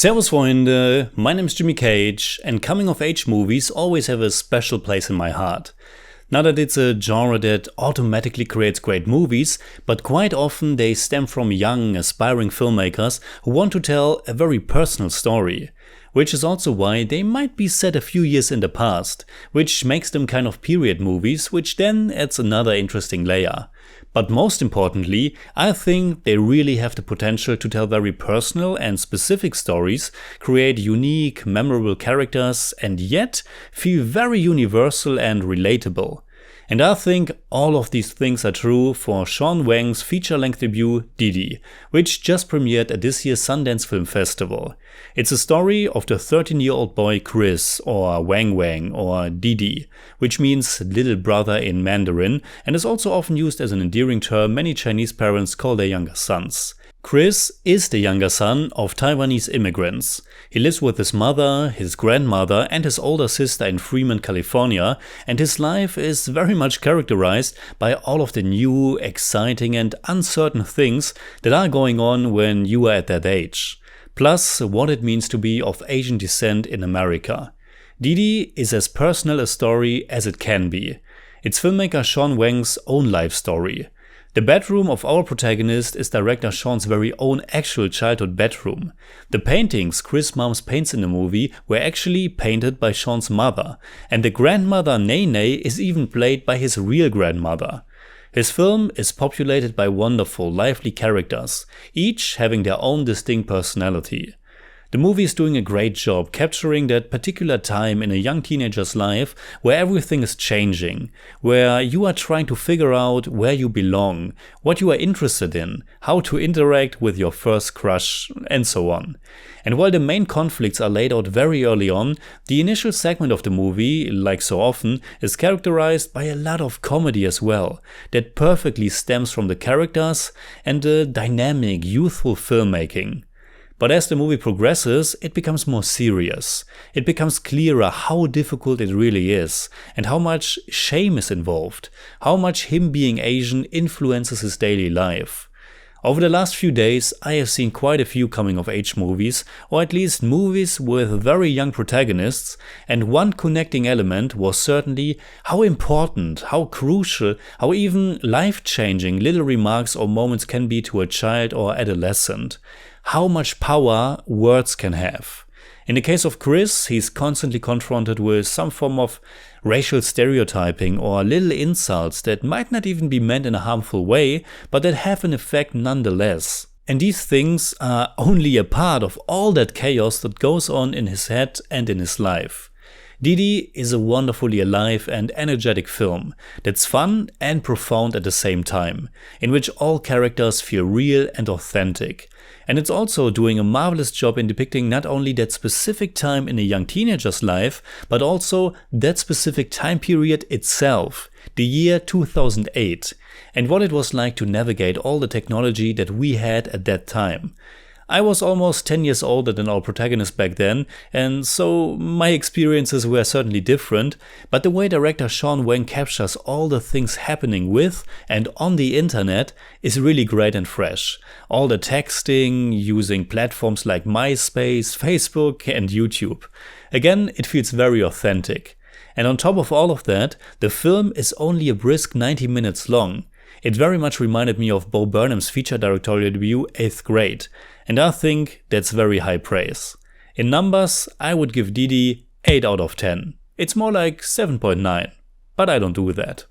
Servus Freunde, my name is Jimmy Cage, and coming-of-age movies always have a special place in my heart. Not that it's a genre that automatically creates great movies, but quite often they stem from young, aspiring filmmakers who want to tell a very personal story. Which is also why they might be set a few years in the past, which makes them kind of period movies, which then adds another interesting layer. But most importantly, I think they really have the potential to tell very personal and specific stories, create unique, memorable characters, and yet feel very universal and relatable. And I think all of these things are true for Sean Wang's feature-length debut, Didi, which just premiered at this year's Sundance Film Festival. It's a story of the 13-year-old boy Chris, or Wang Wang, or Didi, which means little brother in Mandarin, and is also often used as an endearing term many Chinese parents call their younger sons. Chris is the younger son of Taiwanese immigrants. He lives with his mother, his grandmother, and his older sister in Fremont, California, and his life is very much characterized by all of the new, exciting, and uncertain things that are going on when you are at that age. Plus, what it means to be of Asian descent in America. Didi is as personal a story as it can be. It's filmmaker Sean Wang's own life story. The bedroom of our protagonist is director Sean's very own actual childhood bedroom. The paintings Chris' mom paints in the movie were actually painted by Sean's mother, and the grandmother Nene is even played by his real grandmother. His film is populated by wonderful, lively characters, each having their own distinct personality. The movie is doing a great job capturing that particular time in a young teenager's life where everything is changing, where you are trying to figure out where you belong, what you are interested in, how to interact with your first crush, and so on. And while the main conflicts are laid out very early on, the initial segment of the movie, like so often, is characterized by a lot of comedy as well, that perfectly stems from the characters and the dynamic, youthful filmmaking. But as the movie progresses, it becomes more serious. It becomes clearer how difficult it really is, and how much shame is involved, how much him being Asian influences his daily life. Over the last few days, I have seen quite a few coming-of-age movies, or at least movies with very young protagonists, and one connecting element was certainly how important, how crucial, how even life-changing little remarks or moments can be to a child or adolescent. How much power words can have. In the case of Chris, he's constantly confronted with some form of racial stereotyping or little insults that might not even be meant in a harmful way, but that have an effect nonetheless. And these things are only a part of all that chaos that goes on in his head and in his life. Didi is a wonderfully alive and energetic film that's fun and profound at the same time, in which all characters feel real and authentic. And it's also doing a marvelous job in depicting not only that specific time in a young teenager's life, but also that specific time period itself, the year 2008, and what it was like to navigate all the technology that we had at that time. I was almost 10 years older than our protagonist back then, and so my experiences were certainly different, but the way director Sean Wang captures all the things happening with and on the internet is really great and fresh. All the texting, using platforms like MySpace, Facebook and YouTube. Again, it feels very authentic. And on top of all of that, the film is only a brisk 90 minutes long. It very much reminded me of Bo Burnham's feature directorial debut, 8th Grade, and I think that's very high praise. In numbers, I would give Didi 8 out of 10. It's more like 7.9, but I don't do that.